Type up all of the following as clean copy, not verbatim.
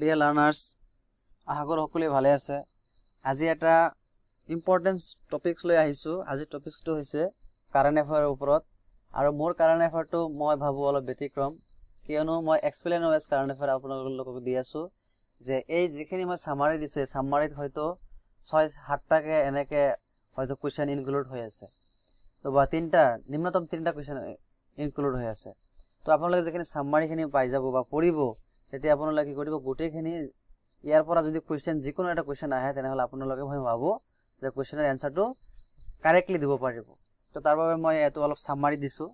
Dear learners, আশা কৰো সকলোৱে ভালে আছে। আজি এটা ইম্পৰ্টেন্ট টপিকস লৈ আহিছো। আজি টপিকসটো হৈছে কাৰেন্ট অ্যাফেয়াৰৰ ওপৰত আৰু মোৰ কাৰেন্ট অ্যাফেয়াৰটো মই ভাবো অলপ ব্যতিক্ৰম কিয়নো মই এক্সপ্লেইন ওয়াইজ কাৰেন্ট অ্যাফেয়াৰ আপোনালোকক দি আছো যে এই যিখিনি মই সামাৰি দিছো এই সামাৰিত হয়তো 6-7টাকে এনেকে হয়তো কোৱেশ্চন ইনক্লুড হৈ আছে তো বা নিম্নতম 3টা কোৱেশ্চন ইনক্লুড হৈ আছে তো আপোনালোকে যিখিনি সামাৰিখিনি পাই যাব বা পঢ়িব তেতিয়া আপোনালোকে কি কৰিব গোটেইখিনি ইয়াৰ পৰা যদি কোৱেশ্চন যিকোনো এটা কোৱেশ্চন আহে তেনেহলে আপোনালোকে মই ভাবো যে কোৱেশ্চনৰ এনসাৰটো কাৰেক্টলি দিব পাৰিব তো তাৰ বাবে মই এটো অলপ সামাৰি দিছো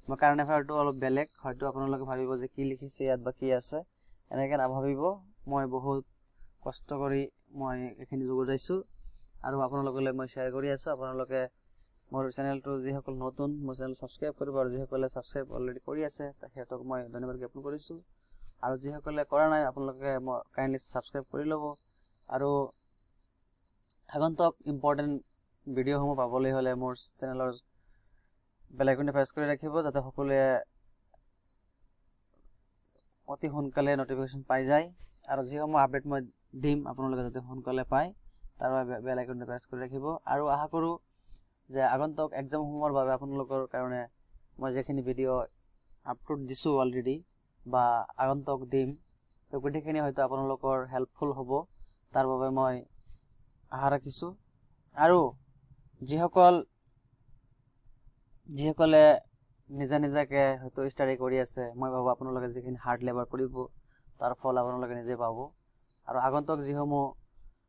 মই কাৰেন্ট অ্যাফেয়াৰটো অলপ বেলেগ হয়তো আপোনালোকে ভাবিব যে কি লিখিছে ইয়াত বা কি আছে এনেকে নাভাবিব মই বহুত কষ্ট কৰি মই এখিনি যোগদাইছো আৰু আপোনালোকলৈ মই শেয়াৰ কৰি আছো আপোনালোকে মোৰ চেনেলটো যিসকল নতুন মোৰ চেনেল সাবস্ক্ৰাইব কৰিব আৰু যিসকলে সাবস্ক্ৰাইব অলৰেডি কৰি আছে তেখেতক মই ধন্যবাদ জ্ঞাপন কৰিছো আৰু যিসকলে কৰা নাই আপোনালোকে কাইন্ডলি সাবস্ক্ৰাইব কৰি লব আৰু আগন্তুক ইম্পৰ্টেন্ট ভিডিঅ'সমূহ পাবলৈ হলে মোৰ চেনেলৰ বেল আইকনটো প্ৰেছ কৰি ৰাখিব যাতে সকলোৱে অতি সোনকালে নটিফিকেশন পাই যায় আৰু যিসমূহ আপডেট মই দিম আপোনালোকে যাতে সোনকালে পায় তাৰ বাবে বেল আইকনটো প্ৰেছ কৰি ৰাখিব আৰু আশা কৰো যে আগন্তুক এক্সাম সমূহৰ বাবে আপোনালোকৰ কাৰণে মই যেখিনি ভিডিঅ' আপলোড দিছো অলৰেডি বা আগন্তুক দিম তো গোটেইখিনি হয়তো আপোনালোকৰ হেল্পফুল হ'ব তাৰ বাবে মই আশা ৰাখিছো আৰু যিসকলে নিজাকে হয়তো ষ্টাডি কৰি আছে মই ভাবো আপোনালোকে যিখিনি হাৰ্ড লেবাৰ কৰিব তাৰ ফল আপোনালোকে নিজে পাব আৰু আগন্তুক যিসমূহ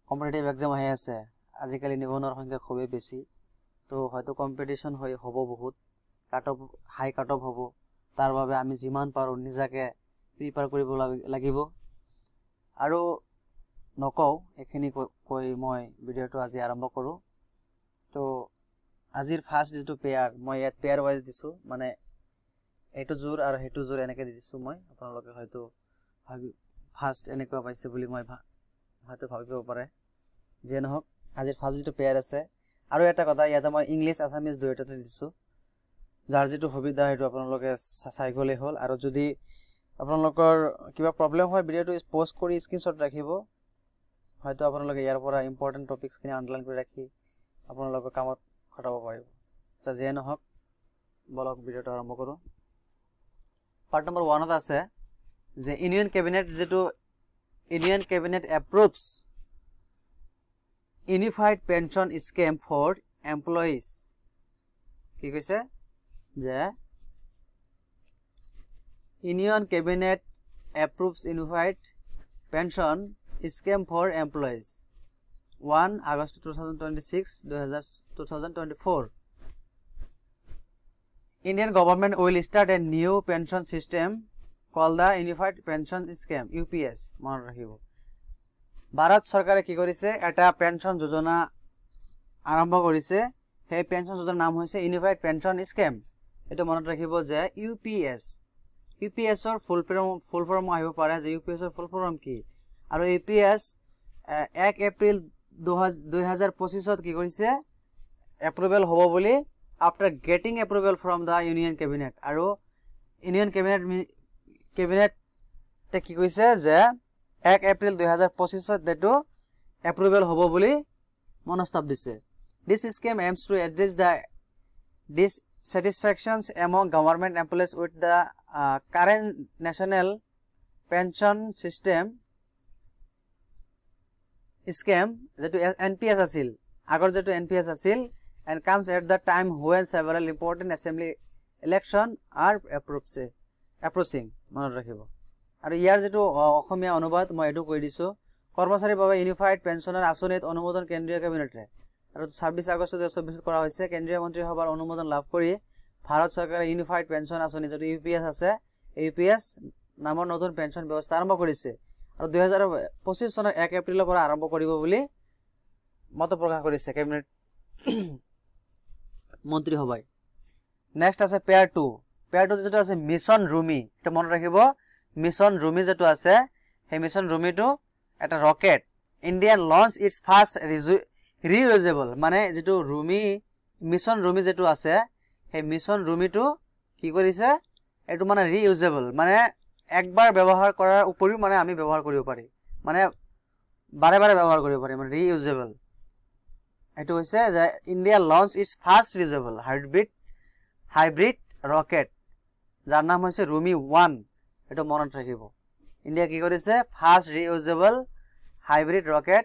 কম্পিটিটিভ এক্সাম আহি আছে আজিকালি নিবনুৱাৰ সংখ্যা খুবেই বেছি তো হয়তো কম্পিটিশন হ'ব বহুত হাই কাট অফ হ'ব তাৰ বাবে আমি যিমান পাৰো নিজাকে প্ৰিপেয়াৰ কৰিব লাগিব আৰু নকও এখিনি কৈ মই ভিডিঅ'টো আজি আৰম্ভ কৰো তো আজিৰ ফাৰ্স্ট যেটো পেয়াৰ মই ইয়াত পেয়াৰ ওয়াইজ দিছো মানে এটো জোৰ আৰু হেটো জোৰ এনেকে দিছো মই আপোনালোকে হয়তো ভাবি ফাৰ্স্ট এনেকুৱা পাইছে বুলি মই হয়তো ভাবিব পাৰে যে নহক আজিৰ ফাৰ্স্ট যেটো পেয়াৰ আছে আৰু এটা কথা ইয়াতে মই ইংলিশ আসামিজ দুইটাতে দিছো যাৰ যেটো সুবিধা হেটো আপোনালোকে চাই গলে হল আৰু যদি আপোনালোকৰ কিবা প্ৰবলেম হয় ভিডিঅ'টো পোষ্ট কৰি স্ক্ৰিনশ্বট ৰাখিব হয়তো আপোনালোকে ইয়াৰ পৰা ইম্পৰ্টেন্ট টপিকস খিনি আন্ডাৰলাইন কৰি ৰাখি আপোনালোকৰ কামত খটাব পাৰিব যে নহক বলক ভিডিঅ'টো আৰম্ভ কৰো পাৰ্ট নম্বৰ 1 ত আছে যে union cabinet approves unified pension scheme for employees কি কৈছে যে union cabinet approves unified pension scheme for employees 1 August 2024 Indian government will start a new pension system called the Unified Pension Scheme UPS মনত ৰাখিব ভাৰত চৰকাৰে কি কৰিছে এটা pension যোজনা আৰম্ভ কৰিছে সেই পেনশন যোজনাৰ নাম হৈছে ইউনিফাইড পেনশন স্কিম এটো মনত ৰাখিব যে UPS ৰ ফুল ফৰ্ম আহিব পাৰে যে UPS ৰ ফুল ফৰ্ম কি আৰু UPS 1 এপ্ৰিল 2025 কি কৰিছে এপ্ৰুভেল হ'ব বুলি after getting approval from the union cabinet আৰু union cabinet তে কি কৈছে যে 1 এপ্ৰিল 2025 ডেটো এপ্ৰুভেল হ'ব বুলি মনস্তাব দিছে this scheme aims to address the dissatisfactions among government employees with the current national pension system scheme যেটো NPS আছিল আগৰ যেটো NPS আছিল and comes at the time when several important assembly election are approaching মনত ৰাখিব আৰু ইয়াৰ যেটো অসমীয়া অনুবাদ মই এটো কৈ দিছো কৰ্মচাৰীৰ বাবে ইউনিফাইড পেনশনৰ আঁচনিত অনুমোদন কেন্দ্ৰীয় কেবিনেটে আৰু 26 আগষ্ট 2024 কৰা হৈছে কেন্দ্ৰীয় মন্ত্ৰীসভাৰ অনুমোদন লাভ কৰি ভাৰত চৰকাৰে ইউনিফাইড পেনশন আঁচনি যেটো UPS আছে UPS নামৰ নতুন পেনশন ব্যৱস্থা আৰম্ভ কৰিছে আৰু 2025 চনৰ 1 এপ্ৰিলৰ পৰা আৰম্ভ কৰিব বুলি মত প্ৰকাশ কৰিছে কেবিনেট মন্ত্ৰী সভাই নেক্সট আছে পেয়াৰ 2 যেটো আছে মিশন ৰুমি এটা মনত ৰাখিব মিশন ৰুমি যেটো আছে সেই মিশন ৰুমিটো এটা rocket Indian launch its first reusable মানে যেটো ৰুমি মিশন ৰুমি যেটো আছে সেই মিশন ৰুমিটো কি কৰিছে এটো মানে ৰিউজেবল মানে একবাৰ ব্যৱহাৰ কৰাৰ উপৰিও মানে আমি ব্যৱহাৰ কৰিব পাৰি মানে বাৰে বাৰে ব্যৱহাৰ কৰিব পাৰি, মানে ৰিইউজেবল। এইটো হৈছে যে India launch its first reusable hybrid rocket, যাৰ নাম হৈছে ৰুমি 1। এইটো মনত ৰাখিব। ইণ্ডিয়া কি কৰিছে? ফাৰ্ষ্ট ৰিইউজেবল হাইব্ৰিড ৰকেট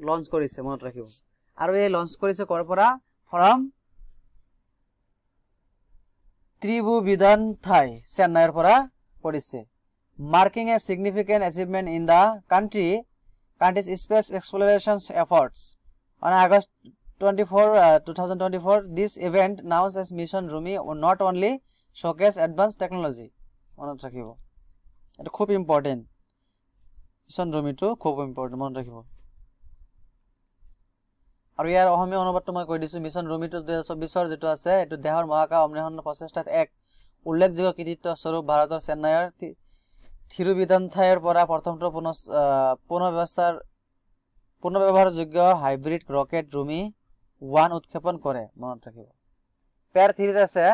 লঞ্চ কৰিছে, মনত ৰাখিব। আৰু এই লঞ্চ কৰিছে ক'ৰ পৰা? ফ্ৰম ত্ৰিভুবিধানথাই, চেন্নাইৰ পৰা কৰিছে। Marking A significant achievement in the country's space exploration efforts. On August 24, 2024, this event announced as Mission Rumi not only showcase advanced technology, মনত ৰাখিব, এটা খুব ইম্পৰ্টেণ্ট। মিছন ৰুমিটো খুব ইম্পৰ্টেণ্ট, মনত ৰাখিব। আৰু ইয়াৰ অসমীয়া অনুবাদটো মই কৈ দিছোঁ। মিছন ৰুমিটো 2024 যিটো আছে, এইটো দেশৰ মহাকাশ অন্বেষণ প্ৰচেষ্টাত এক উল্লেখযোগ্য কৃতিত্ব স্বৰূপ ভাৰতৰ চেন্নাইৰ থিৰুবিধানথাইৰ পৰা প্ৰথমটো পুনৰ্ব্যৱহাৰযোগ্য হাইব্ৰিড ৰকেট ৰুমি 1 উৎক্ষেপণ কৰে, মনত ৰাখিব। পেয়াৰ 3 আছে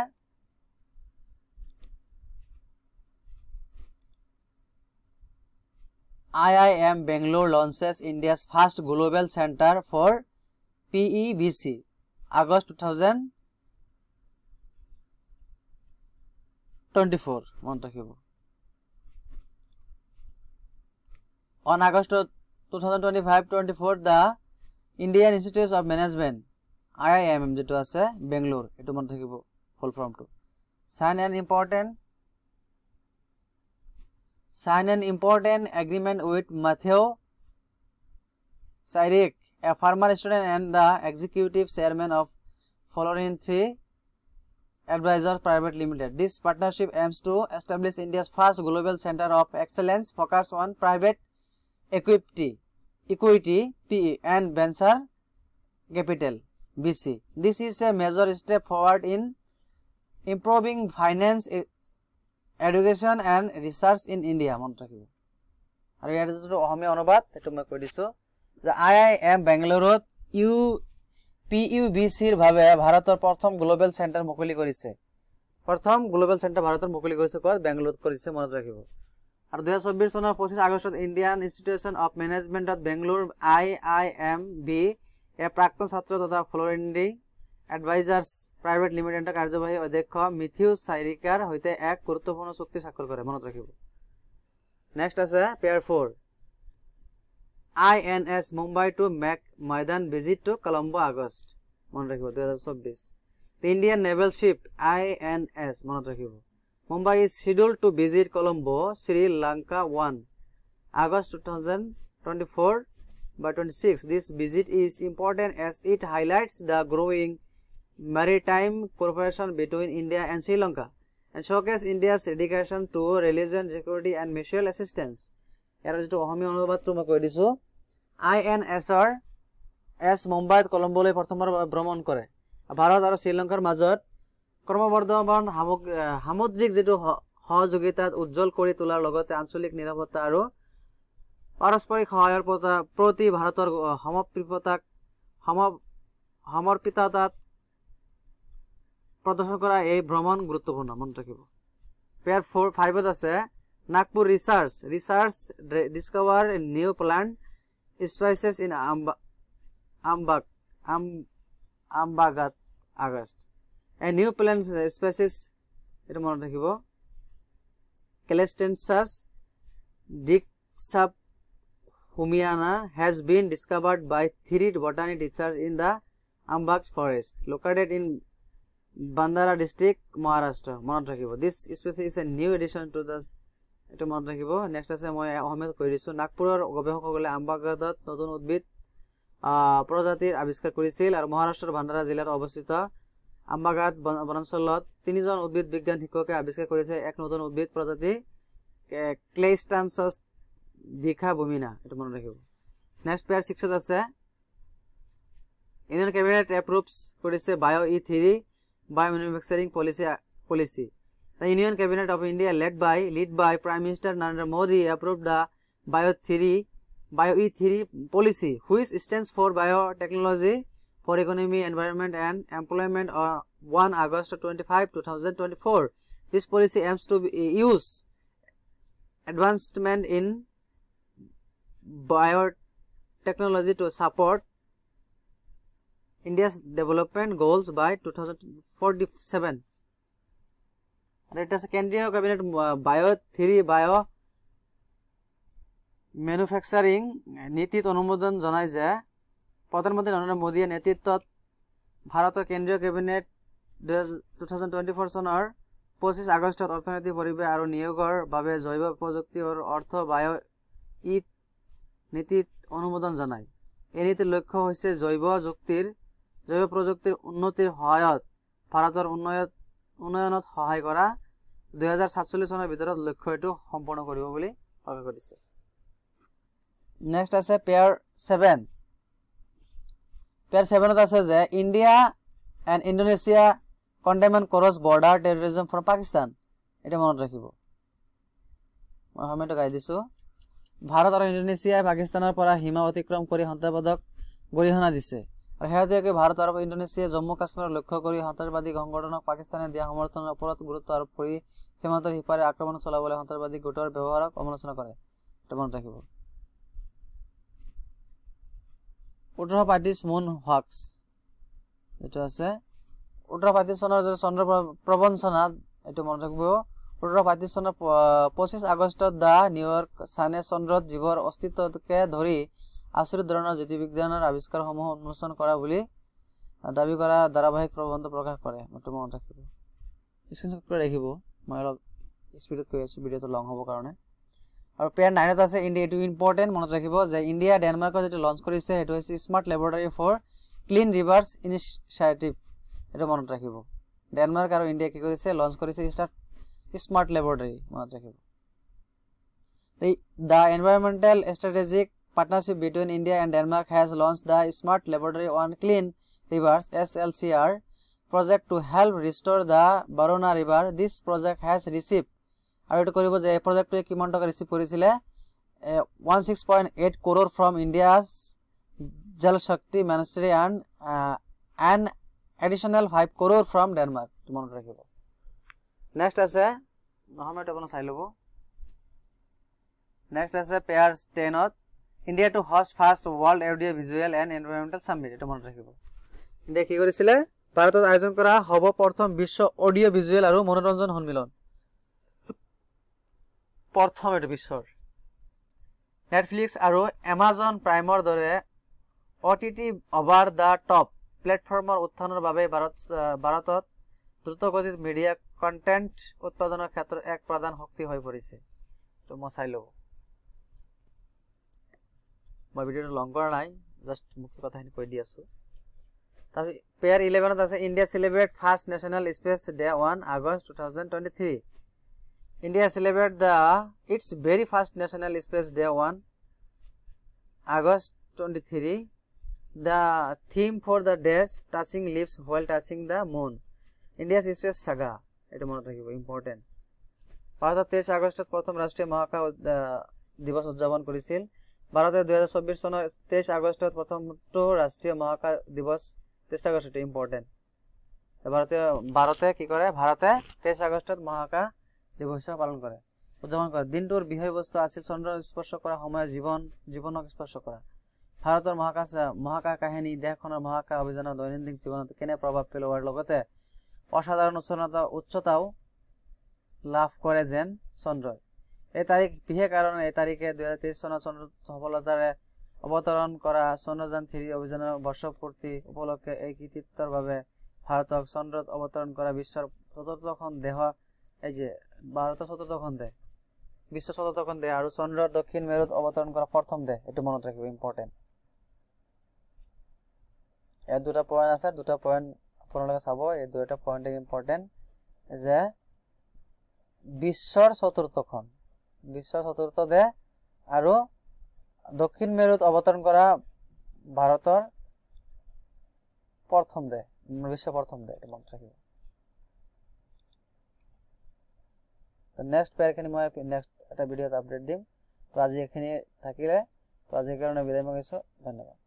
IIM Bangalore launches India's first global center for PEBC, August 2024, মনত ৰাখিব। On August 2025-24, the Indian Institute of Management IIM যেটো আছে বেংগলোৰ, এটো মনত ৰাখিব ফুল ফৰ্মটো। Sign an important agreement with Matteo Sairik, a former student and the executive chairman of Florintree Advisors Private Limited. This partnership aims to establish India's first global center of excellence focused on private equity PE and venture capital BC. This is a major step forward in improving finance, education and research in India, মনত ৰাখিব। আৰু ইয়াৰ যিটো অসমীয়া অনুবাদ সেইটো মই কৈ দিছোঁ যে IIM বেংগলোৰত PUBCৰ ভাৱে ভাৰতৰ প্ৰথম গ্লোবেল চেণ্টাৰ মুকলি কৰিছে। প্ৰথম গ্লোবেল চেণ্টাৰ ভাৰতৰ মুকলি কৰিছে ক'ত? বেংগলোৰত কৰিছে, মনত ৰাখিব। আৰু 2024 চনৰ 25 আগষ্টত ইণ্ডিয়ান ইনষ্টিটিউচন অফ মেনেজমেণ্টত বেংগলোৰ IIMB এ প্ৰাক্তন ছাত্ৰ তথা ফ্লৰিণ্ডি এডভাইজাৰ্ছ প্ৰাইভেট লিমিটেডৰ কাৰ্যবাহী অধ্যক্ষ মিথিউ চাইৰিকাৰ সৈতে এক গুৰুত্বপূৰ্ণ চুক্তি স্বাক্ষৰ কৰে, মনত ৰাখিব। নেক্সট আছে পেয়াৰ 4 INS Mumbai to make maiden visit to Colombo, August, মনত ৰাখিব 2024। The Indian naval ship INS, মনত ৰাখিব, Mumbai is scheduled to visit Colombo, Sri Lanka 1, August 2024-26. This visit is important as it highlights the growing maritime cooperation between India and Sri Lanka and showcase India's dedication to religion, security and mutual assistance. ইয়াৰ যেটো অসমীয়া অনুবাদটো মই কৈ দিছোঁ, INSৰ মুম্বাইত কলম্বোলৈ প্ৰথমবাৰ ভ্ৰমণ কৰে। ভাৰত আৰু শ্ৰীলংকাৰ মাজত ক্ৰমবৰ্ধমান সামুদ্ৰিক যেটো সহযোগিতাত উজ্জ্বল কৰি তোলাৰ লগতে আঞ্চলিক নিৰাপত্তা আৰু পাৰস্পৰিক সহায়ৰ প্ৰতি ভাৰতৰ সমৰ্পিততাত প্ৰদৰ্শন কৰা এই ভ্ৰমণ গুৰুত্বপূৰ্ণ, মনত ৰাখিব। পেয়াৰ 5 আছে Nagpur research discover new plant species in আমবাগাত, আগষ্ট। A new plant species, এটা মনত ৰাখিব, Calestensis dixaphumiana has been discovered by 3 botany researchers in the Ambag forest located in Bandara district, Maharashtra, মনত ৰাখিব। This species is a new addition to the, এটা মনত ৰাখিব। নেক্সট আছে মই অসমীয়াত কৈ দিছোঁ, নাগপুৰৰ গৱেষকসকলে আমবাগাতত নতুন উদ্ভিদ প্ৰজাতিৰ আৱিষ্কাৰ কৰিছিল আৰু মহাৰাষ্ট্ৰৰ ভাণ্ডাৰা জিলাত অৱস্থিত আমবাগাত বনাঞ্চলত 3জন উদ্ভিদ বিজ্ঞান শিক্ষকে আৱিষ্কাৰ কৰিছে এক নতুন উদ্ভিদ প্ৰজাতি ক্লেইষ্টানছাছ ডিকাবুমিনা, এটা মনত ৰাখিব। নেক্সট পেয়াৰ 6 আছে ইণ্ডিয়ান কেবিনেট এপ্ৰুভছ কৰিছে BioE3 biomanufacturing policy. The Union Cabinet of India led by Prime Minister Narendra Modi approved the BioE3 policy, which stands for biotechnology for economy, environment and employment on 1 August 25, 2024. This policy aims to use advancement in biotechnology to support India's development goals by 2047 আৰু এটা আছে কেন্দ্ৰীয় cabinet বায় ম্যানুফ্যাকচাৰিং নীতিত অনুমোদন জনাই যে প্ৰধানমন্ত্ৰী নৰেন্দ্ৰ মোদীয়ে নেতৃত্বত ভাৰতৰ কেন্দ্ৰীয় কেবিনেট 2024 চনৰ 25 আগষ্টত অৰ্থনৈতিক পৰিৱেশ আৰু নিয়োগৰ বাবে জৈৱ প্ৰযুক্তি আৰু অৰ্থ বায় নীতিত অনুমোদন জনায় এই নীতিৰ লক্ষ্য হৈছে জৈৱ প্ৰযুক্তিৰ উন্নতিৰ সহায়ত ভাৰতৰ উন্নয়নত সহায় কৰা 2047 চনৰ ভিতৰত লক্ষ্যটো সম্পূৰ্ণ কৰিব বুলি প্ৰকাশ কৰিছে নেক্সট আছে পেয়াৰ 7 ত আছে যে India and Indonesia condemn cross border terrorism from Pakistan এটা মনত ৰাখিব মই সময়টো গাই দিছো ভাৰত আৰু ইণ্ডোনেছিয়াই পাকিস্তানৰ পৰা সীমা অতিক্ৰম কৰি সন্ত্ৰাসবাদক গৰিহণা দিছে আৰু শেহতীয়াকৈ ভাৰত আৰু ইণ্ডোনেছিয়াই জম্মু কাশ্মীৰৰ লক্ষ্য কৰি সন্ত্ৰাসবাদী সংগঠনক পাকিস্তানে দিয়া সমৰ্থনৰ ওপৰত গুৰুত্ব আৰোপ কৰি সীমান্তৰ সিপাৰে আক্ৰমণ চলাবলৈ সন্ত্ৰাসবাদী গোটৰ ব্যৱহাৰক সমালোচনা কৰে এটা মনত ৰাখিব 18 পাৰ্টিজ মুন হক্স এটো আছে 18 পাৰ্টিজ চনৰ চন্দ্ৰ প্ৰবঞ্চনা এটো মনত ৰাখিব 18 পাৰ্টিজ চনৰ 25 আগষ্টত দা নিউয়ৰ্ক সানে চন্দ্ৰত জীৱৰ অস্তিত্বকে ধৰি আচৰিত ধৰণৰ জ্যোতিৰ্বিজ্ঞানৰ আৱিষ্কাৰসমূহ উন্মোচন কৰা বুলি দাবী কৰা ধাৰাবাহিক প্ৰবন্ধ প্ৰকাশ কৰে এটো মনত ৰাখিব স্ক্ৰীনশ্বট কৰি ৰাখিব মই অলপ স্পীডত কৈ আছো ভিডিওটো লং হ'ব কাৰণে আৰু পেয়াৰ 9 ত আছে ইন্ডিয়া এটো ইম্পৰ্টেন্ট মনত ৰাখিব যে ইন্ডিয়া ডেনমাৰ্কৰ যেটো লঞ্চ কৰিছে এটো হৈছে smart laboratory for clean rivers initiative এটো মনত ৰাখিব ডেনমাৰ্ক আৰু ইন্ডিয়া কি কৰিছে লঞ্চ কৰিছে স্মাৰ্ট ল্যাবৰেটৰী মনত ৰাখিব The environmental strategic partnership between India and Denmark has launched the Smart Laboratory on Clean Rivers (SLCR) project to help restore the Barona River. This project has received আৰু এটো কৰিব যে এই প্ৰজেক্টটো কিমান টকা ৰিসিভ কৰিছিলে 16.8 crore from India's Jal Shakti Ministry and an additional 5 crore from Denmark মনত ৰাখিব নেক্সট আছে নহমেটো আপোন চাই লব নেক্সট আছে পেয়াৰ 10 ত India to host first world audio visual and environmental summit এটা মনত ৰাখিব দেখি কৰিছিলে ভাৰতত আয়োজন কৰা হ'ব প্ৰথম বিশ্ব অডিও ভিজুয়াল আৰু মনোৰঞ্জন সন্মিলন প্ৰথম এটো বিশ্বৰ নেটফ্লিক্স আৰু অ্যামাজন প্ৰাইমৰ দৰে OTT ওভাৰ দা টপ প্ল্যাটফৰ্মৰ উত্থানৰ বাবে ভাৰতত দ্ৰুতগতিত মিডিয়া কন্টেন্ট উৎপাদনৰ ক্ষেত্ৰত এক প্ৰধান শক্তি হৈ পৰিছে তো মই চাই লব মই ভিডিওটো লং কৰা নাই জাস্ট মুখ্য কথাখিনি কৈ দি আছো তাৰ পেয়াৰ 11 ত আছে India celebrate first national space day 1 August 2023 India celebrate its very first National Space Day 1 August 23. The theme for the days touching lips while touching the moon. India's space saga. It is important. Bharat 23 আগস্টত প্রথম রাষ্ট্রীয় মহাকাশ দিবস উদযাপন কৰিছিল ভাৰতে 2024 চনৰ 23 আগষ্টত প্ৰথমটো ৰাষ্ট্ৰীয় মহাকাশ দিবস 23 আগষ্ট ইম্পৰ্টেন্ট ভাৰতে কি কৰে ভাৰতে 23 আগষ্টত মহাকাশ দিবস পালন কৰে উদযাপন কৰে দিনটোৰ বিষয়বস্তু আছিল চন্দ্ৰ স্পৰ্শ কৰা সময় জীৱনক স্পৰ্শ কৰা ভাৰতৰ মহাকাশ কাহিনী দেশখনৰ মহাকাশ অভিযানৰ দৈনন্দিন জীৱনত কেনে প্ৰভাৱ পেলোৱাৰ লগতে অসাধাৰণ উচ্চতাও লাভ কৰে যেন চন্দ্ৰই এই তাৰিখ বিশেষ কাৰণে এই তাৰিখে 2023 চনত চন্দ্ৰ সফলতাৰে অৱতৰণ কৰা চন্দ্ৰযান 3 অভিযানৰ বৰ্ষপূৰ্তি উপলক্ষে এই কৃতিত্বৰ বাবে ভাৰতক চন্দ্ৰত অৱতৰণ কৰা বিশ্বৰ চতুৰ্থখন দেশ এই যে ভাৰতৰ চতুৰ্থখন দেশ বিশ্বৰ চতুৰ্থখন দেশ আৰু চন্দ্ৰৰ দক্ষিণ মেৰুত অৱতৰণ কৰা প্ৰথম দেশ এটো মনত ৰাখিব ইম্পৰ্টেন্ট এই দুটা পয়েন্ট আছে দুটা পয়েন্ট আপোনালোকে চাব এই দুটা পয়েন্ট ইম্পৰ্টেন্ট যে বিশ্বৰ চতুৰ্থখন দেশ আৰু দক্ষিণ মেৰুত অৱতৰণ কৰা ভাৰতৰ প্ৰথম দেশ বিশ্বৰ প্ৰথম দেশ এটো মনত ৰাখিব তো নেক্সট পেয়াৰখিনি মই নেক্সট এটা ভিডিওত আপডেট দিম তো আজি এখিনি থাকিলে তো আজিৰ কাৰণে বিদায় মাগিছো ধন্যবাদ